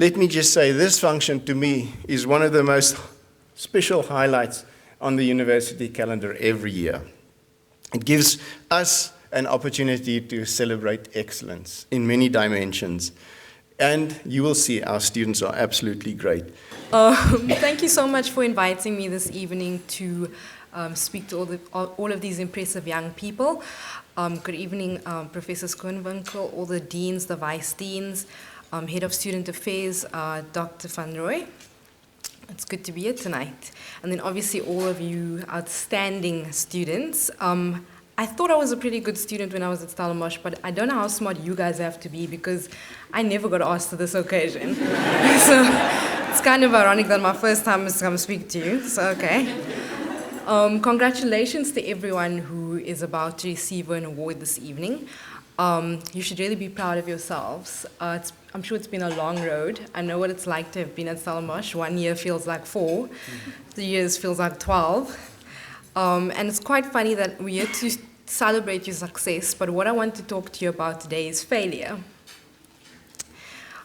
let me just say, this function to me is one of the most special highlights on the university calendar every year. It gives us an opportunity to celebrate excellence in many dimensions. And you will see our students are absolutely great. Thank you so much for inviting me this evening to speak to all of these impressive young people. Good evening, Professor Schoonwinkel, all the deans, the vice deans, Head of Student Affairs, Dr. Van Roy. It's good to be here tonight. And then obviously all of you outstanding students. I thought I was a pretty good student when I was at Stellenbosch, but I don't know how smart you guys have to be because I never got asked to this occasion. So it's kind of ironic that my first time is to come speak to you, so okay. Congratulations to everyone who is about to receive an award this evening. You should really be proud of yourselves. I'm sure it's been a long road. I know what it's like to have been at Stellenbosch. 1 year feels like 4. 3 years feels like 12. And it's quite funny that we're here to celebrate your success, but what I want to talk to you about today is failure.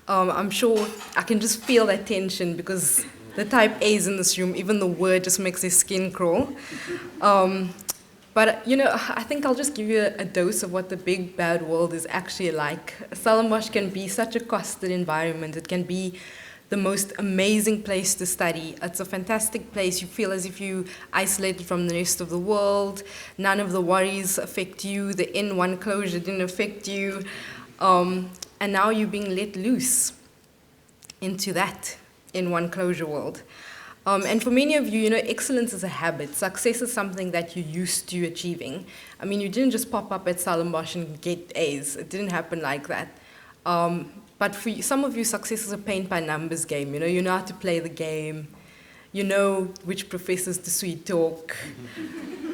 I'm sure I can just feel that tension because the type A's in this room, even the word just makes their skin crawl. But, you know, I think I'll just give you a dose of what the big bad world is actually like. Stellenbosch can be such a costed environment. It can be the most amazing place to study. It's a fantastic place. You feel as if you're isolated from the rest of the world. None of the worries affect you. The N1 closure didn't affect you. And now you're being let loose into that N1 closure world. And for many of you, you know, excellence is a habit. Success is something that you're used to achieving. I mean, you didn't just pop up at Stellenbosch and get A's. It didn't happen like that. But for some of you, success is a paint by numbers game. You know how to play the game. You know which professors to sweet talk.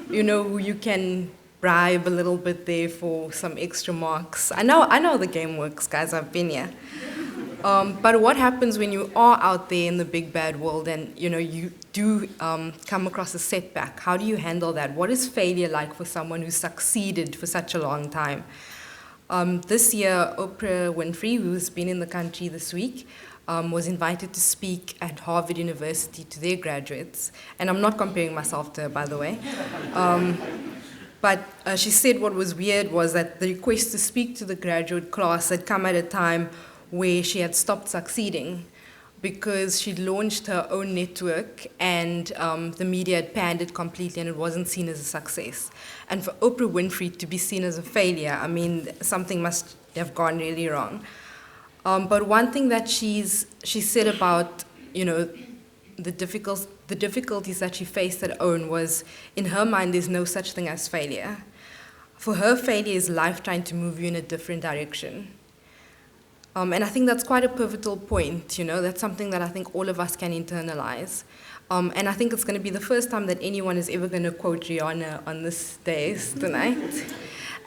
You know who you can bribe a little bit there for some extra marks. I know the game works, guys. I've been here. But what happens when you are out there in the big bad world and you do come across a setback? How do you handle that? What is failure like for someone who's succeeded for such a long time? This year, Oprah Winfrey, who's been in the country this week, was invited to speak at Harvard University to their graduates. And I'm not comparing myself to her, by the way. But she said what was weird was that the request to speak to the graduate class had come at a time where she had stopped succeeding because she'd launched her own network and the media had panned it completely and it wasn't seen as a success. And for Oprah Winfrey to be seen as a failure, I mean, something must have gone really wrong. But one thing that she said about, the difficulties that she faced at OWN was, in her mind, there's no such thing as failure. For her, failure is life trying to move you in a different direction. And I think that's quite a pivotal point, that's something that I think all of us can internalize. And I think it's going to be the first time that anyone is ever going to quote Rihanna on this dais tonight.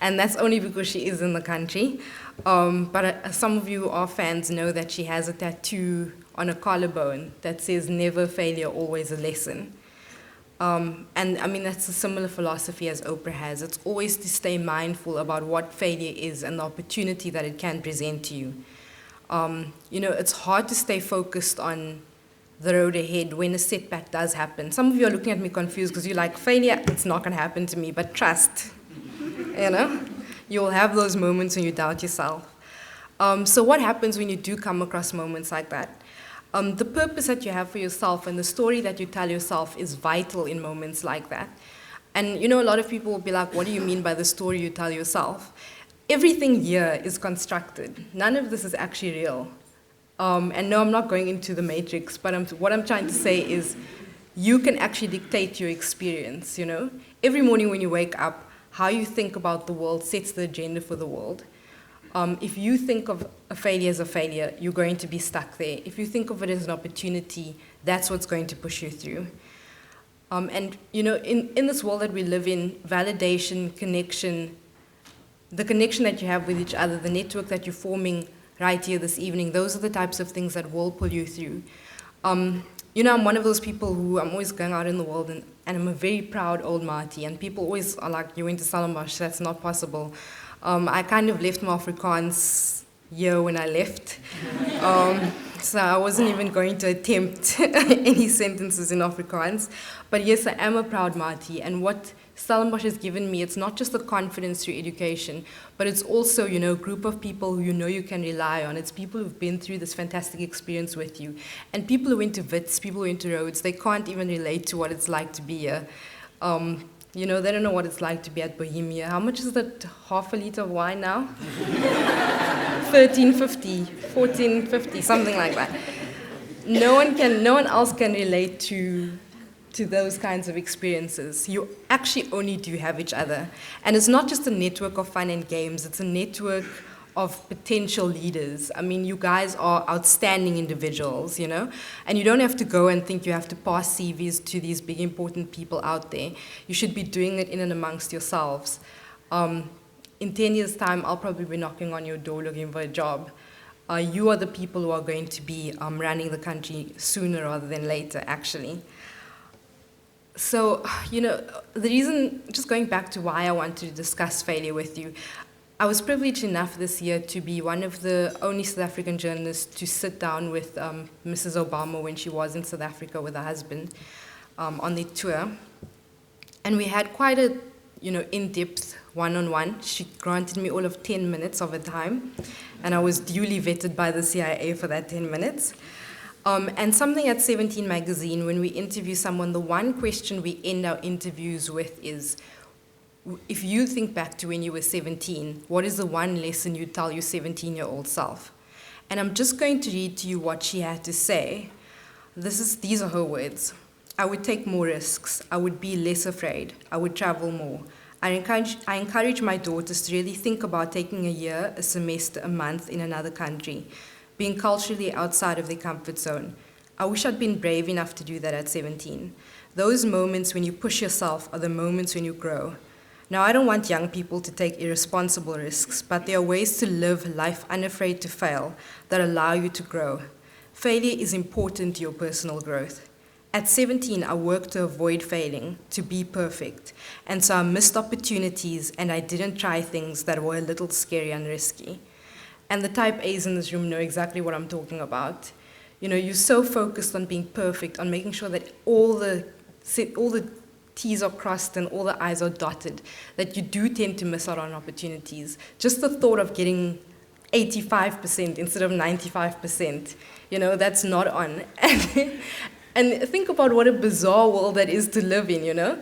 And that's only because she is in the country. But some of you who are fans know that she has a tattoo on a collarbone that says, "Never failure, always a lesson." And I mean, that's a similar philosophy as Oprah has. It's always to stay mindful about what failure is and the opportunity that it can present to you. It's hard to stay focused on the road ahead when a setback does happen. Some of you are looking at me confused because you're like, failure, it's not going to happen to me, but trust, You'll have those moments when you doubt yourself. So what happens when you do come across moments like that? The purpose that you have for yourself and the story that you tell yourself is vital in moments like that. And a lot of people will be like, what do you mean by the story you tell yourself? Everything here is constructed. None of this is actually real. And no, I'm not going into the matrix, but what I'm trying to say is you can actually dictate your experience, Every morning when you wake up, how you think about the world sets the agenda for the world. If you think of a failure as a failure, you're going to be stuck there. If you think of it as an opportunity, that's what's going to push you through. And in this world that we live in, validation, connection, the connection that you have with each other, the network that you're forming right here this evening, those are the types of things that will pull you through. I'm one of those people who I'm always going out in the world and I'm a very proud old Māori, and people always are like, you went to Stellenbosch, that's not possible. I kind of left my Afrikaans here when I left. So I wasn't even going to attempt any sentences in Afrikaans. But yes, I am a proud Mati, and what Stellenbosch has given me, it's not just the confidence through education, but it's also, you know, a group of people who you know you can rely on. It's people who've been through this fantastic experience with you. And people who went to Wits, people who went to Rhodes, they can't even relate to what it's like to be here. You know, they don't know what it's like to be at Bohemia. How much is that half a liter of wine now? 13.50, 14.50, something like that. No one else can relate to those kinds of experiences. You actually only do have each other. And it's not just a network of fun and games, it's a network of potential leaders. I mean, you guys are outstanding individuals, you know? And you don't have to go and think you have to pass CVs to these big important people out there. You should be doing it in and amongst yourselves. In 10 years' time, I'll probably be knocking on your door looking for a job. You are the people who are going to be running the country sooner rather than later, actually. So, you know, the reason, just going back to why I wanted to discuss failure with you, I was privileged enough this year to be one of the only South African journalists to sit down with Mrs. Obama when she was in South Africa with her husband on their tour. And we had quite a, you know, in-depth one-on-one. She granted me all of 10 minutes of her time, and I was duly vetted by the CIA for that 10 minutes. And something at 17 magazine, when we interview someone, the one question we end our interviews with is, if you think back to when you were 17, what is the one lesson you'd tell your 17-year-old self? And I'm just going to read to you what she had to say. These are her words. I would take more risks. I would be less afraid. I would travel more. I encourage my daughters to really think about taking a year, a semester, a month in another country, being culturally outside of their comfort zone. I wish I'd been brave enough to do that at 17. Those moments when you push yourself are the moments when you grow. Now, I don't want young people to take irresponsible risks, but there are ways to live life unafraid to fail that allow you to grow. Failure is important to your personal growth. At 17, I worked to avoid failing, to be perfect, and so I missed opportunities and I didn't try things that were a little scary and risky. And the type A's in this room know exactly what I'm talking about. You know, you're so focused on being perfect, on making sure that all the T's are crossed and all the I's are dotted, that you do tend to miss out on opportunities. Just the thought of getting 85% instead of 95%, you know, that's not on. And think about what a bizarre world that is to live in, you know?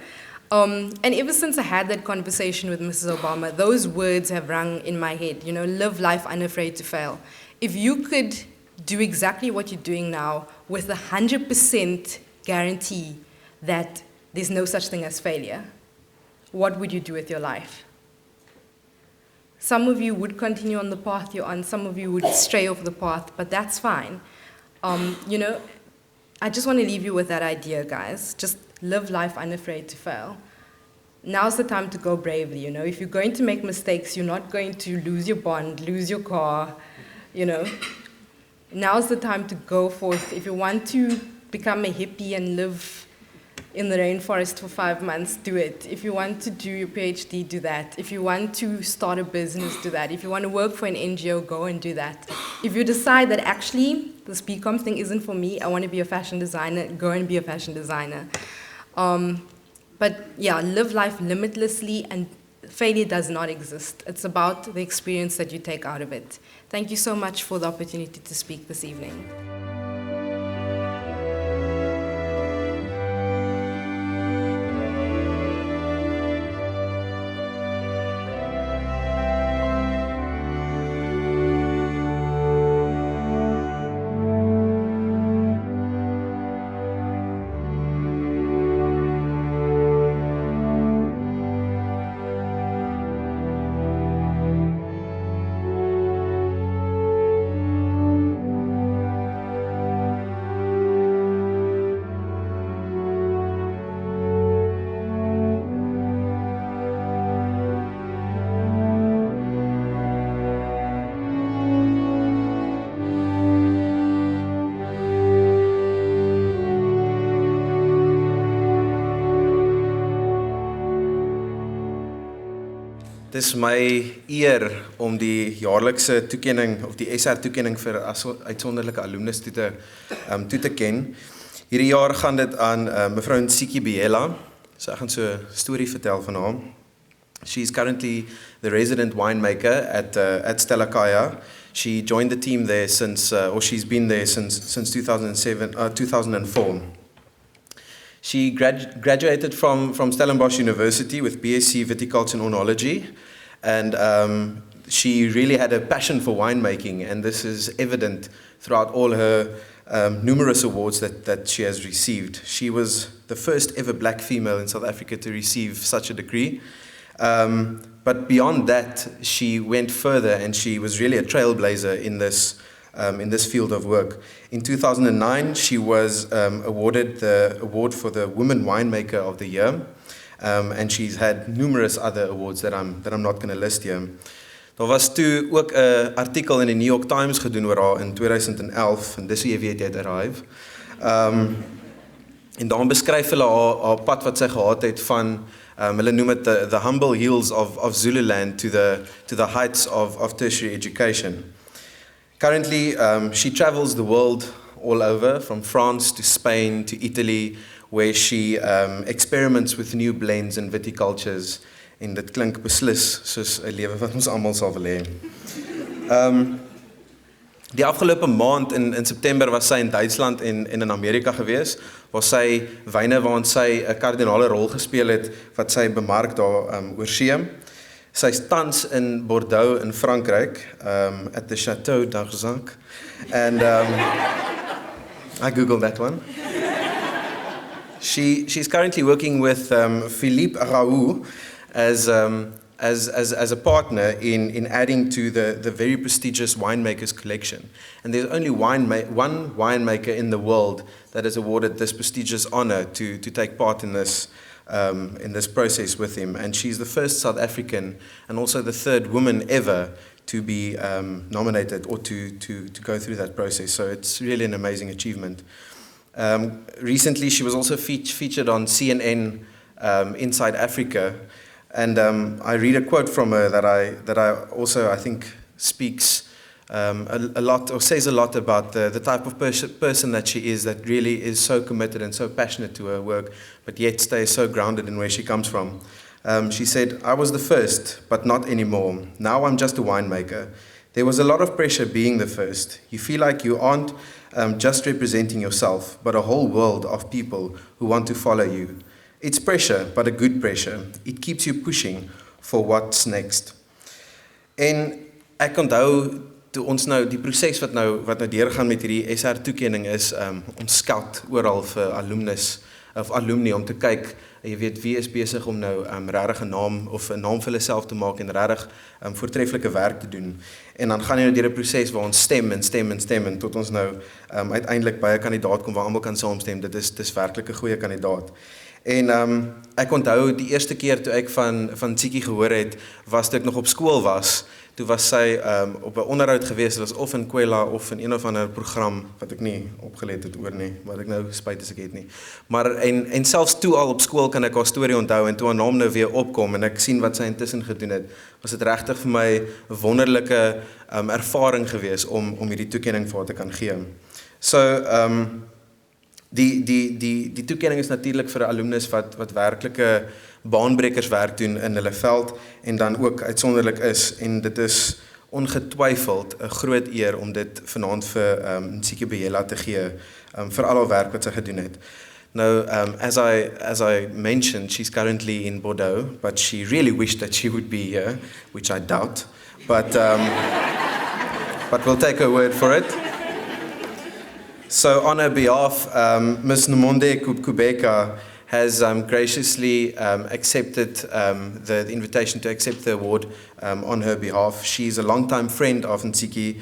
And ever since I had that conversation with Mrs. Obama, those words have rung in my head, you know, live life unafraid to fail. If you could do exactly what you're doing now with 100% guarantee that there's no such thing as failure, what would you do with your life? Some of you would continue on the path you're on, some of you would stray off the path, but that's fine. You know, I just want to leave you with that idea, guys. Just live life unafraid to fail. Now's the time to go bravely, you know. If you're going to make mistakes, you're not going to lose your bond, lose your car, you know. Now's the time to go forth. If you want to become a hippie and live in the rainforest for 5 months, do it. If you want to do your PhD, do that. If you want to start a business, do that. If you want to work for an NGO, go and do that. If you decide that actually this BCom thing isn't for me, I want to be a fashion designer, go and be a fashion designer. But yeah, live life limitlessly, and failure does not exist. It's about the experience that you take out of it. Thank you so much for the opportunity to speak this evening. Dis my eer om die jaarlikse toekenning of die SR-toekenning vir Uitsonderlike alumnus toe te ken. Hierdie jaar gaan dit aan mevrou Nsiki Biela. So ek gaan so 'n storie vertel van haar. She's currently the resident winemaker at Stellenbosch. She joined the team there or she's been there since 2004. She graduated from Stellenbosch University with BSc Viticulture and Oenology, and she really had a passion for winemaking, and this is evident throughout all her numerous awards that she has received. She was the first ever black female in South Africa to receive such a degree. But beyond that, she went further, and she was really a trailblazer in this field of work. In 2009, she was awarded the award for the Woman Winemaker of the Year, and she's had numerous other awards that I'm not going to list here. Daar was toe ook 'n artikel in die New York Times gedoen oor haar in 2011, en dis hoe jy weet jy het arrive. En daar beskryf hulle haar pad wat sy gehad het van hulle noem dit the humble hills of Zululand to the heights of tertiary education. Currently, she travels the world all over, from France to Spain to Italy, where she experiments with new blends and viticultures. En dit klink beslis soos 'n lewe wat ons almal sal wil hê. Die afgelope maand in September was sy in Duitsland en in Amerika gewees, waar sy wyne waarin sy 'n kardinale rol gespeel het wat sy bemark daar oor see. Sy is tans in Bordeaux in Frankryk, at the Château d'Arzac, and I googled that one. She's currently working with Philippe Raoult as a partner in adding to the very prestigious winemakers collection. And there's only one winemaker in the world that is awarded this prestigious honor to take part in this process with him. And she's the first South African and also the third woman ever to be nominated or to go through that process. So it's really an amazing achievement. Recently, she was also featured on CNN Inside Africa. And I read a quote from her that I also think speaks a lot, or says a lot about the type of person that she is, that really is so committed and so passionate to her work, but yet stays so grounded in where she comes from. She said, "I was the first, but not anymore. Now I'm just a winemaker. There was a lot of pressure being the first. You feel like you aren't just representing yourself, but a whole world of people who want to follow you. It's pressure, but a good pressure. It keeps you pushing for what's next." En ek onthou toe ons nou die proses wat nou deurgaan met hierdie SR-toekenning is, ons scout oral vir alumnus of alumni om te kyk, jy weet wie is besig om nou regtig 'n naam of 'n naam vir hulle self te maak en regtig voortreffelike werk te doen. En dan gaan jy nou deur 'n proses waar ons stem en tot ons nou uiteindelik by 'n kandidaat kom waar almal kan saamstem. Dis werklik 'n goeie kandidaat. En ek onthou die eerste keer toe ek van Nsiki gehoor het, was toe ek nog op skool was. Toe was sy op 'n onderhoud gewees, dit was of in Kwela of in een of ander program wat ek nie opgelet het oor nie, wat ek nou spyt as ek het nie. Maar en selfs toe al op skool kan ek haar storie onthou, en toe haar naam nou weer opkom en ek sien wat sy intussen gedoen het, was dit regtig vir my 'n wonderlike ervaring gewees om hierdie toekenning vir haar te kan gee. So Die toekenning is natuurlik vir 'n alumnus wat werklike baanbrekers werk doen in hulle veld en dan ook uitsonderlik is, en dit is ongetwyfeld 'n groot eer om dit vanaand vir Nsiki Biela te gee vir al haar werk wat sy gedoen het. Now, as I mentioned, she's currently in Bordeaux, but she really wished that she would be here, which I doubt, but we'll take her word for it. So on her behalf, Ms. Nomonde Kubeka has graciously accepted the invitation to accept the award on her behalf. She's a longtime friend of Nsiki.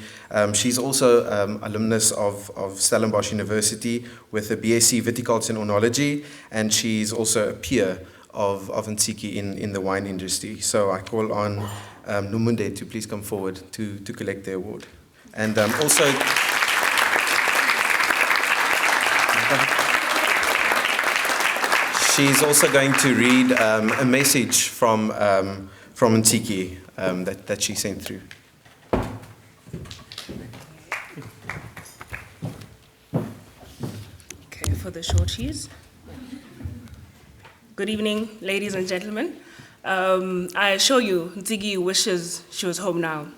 She's also alumnus of Stellenbosch University with a BSc Viticulture and Oenology, and she's also a peer of Nsiki in the wine industry. So I call on Nomonde to please come forward to collect the award. And also... She's also going to read a message from Ntiki that she sent through. Okay, for the shorties. Good evening, ladies and gentlemen. I assure you, Ntiki wishes she was home now.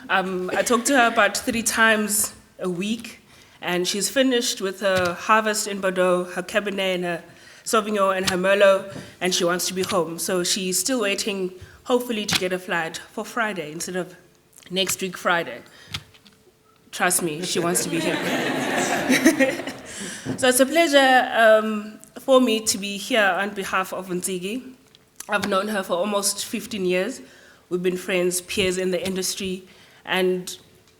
I talk to her about 3 times a week, and she's finished with her harvest in Bordeaux, her Cabernet and her Sauvignon and her Merlot, and she wants to be home. So she's still waiting, hopefully, to get a flight for Friday instead of next week Friday. Trust me, she wants to be here. So it's a pleasure for me to be here on behalf of Ntiki. I've known her for almost 15 years. We've been friends, peers in the industry, and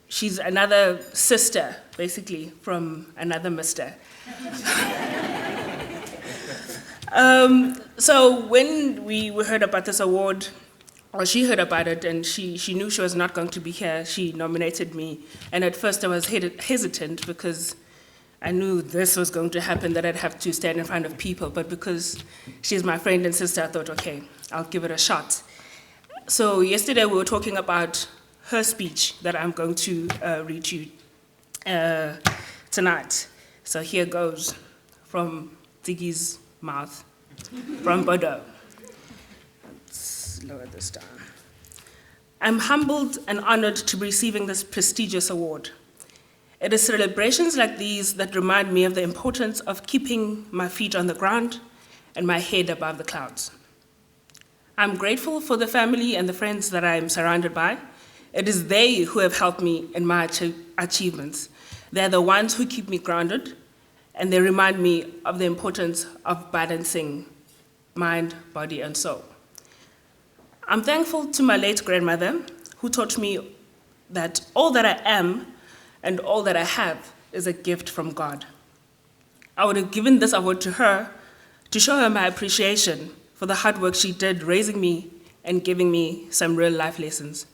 she's another sister, basically, from another mister. So when we heard about this award, or she heard about it, and she knew she was not going to be here, she nominated me. And at first I was hesitant because I knew this was going to happen, that I'd have to stand in front of people. But because she's my friend and sister, I thought, okay, I'll give it a shot. So yesterday we were talking about her speech that I'm going to read you tonight. So here goes from Ntiki's mouth, from Bordeaux. Let's lower this down. I'm humbled and honored to be receiving this prestigious award. It is celebrations like these that remind me of the importance of keeping my feet on the ground and my head above the clouds. I'm grateful for the family and the friends that I am surrounded by. It is they who have helped me in my achievements. They're the ones who keep me grounded, and they remind me of the importance of balancing mind, body, and soul. I'm thankful to my late grandmother, who taught me that all that I am and all that I have is a gift from God. I would have given this award to her to show her my appreciation for the hard work she did raising me and giving me some real life lessons.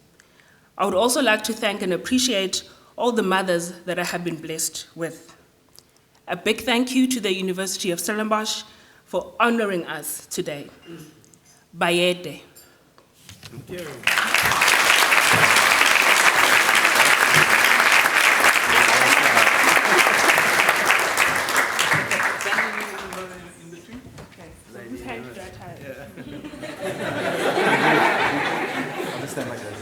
I would also like to thank and appreciate all the mothers that I have been blessed with. A big thank you to the University of Stellenbosch for honoring us today. Bayete. Thank you. Understand like this.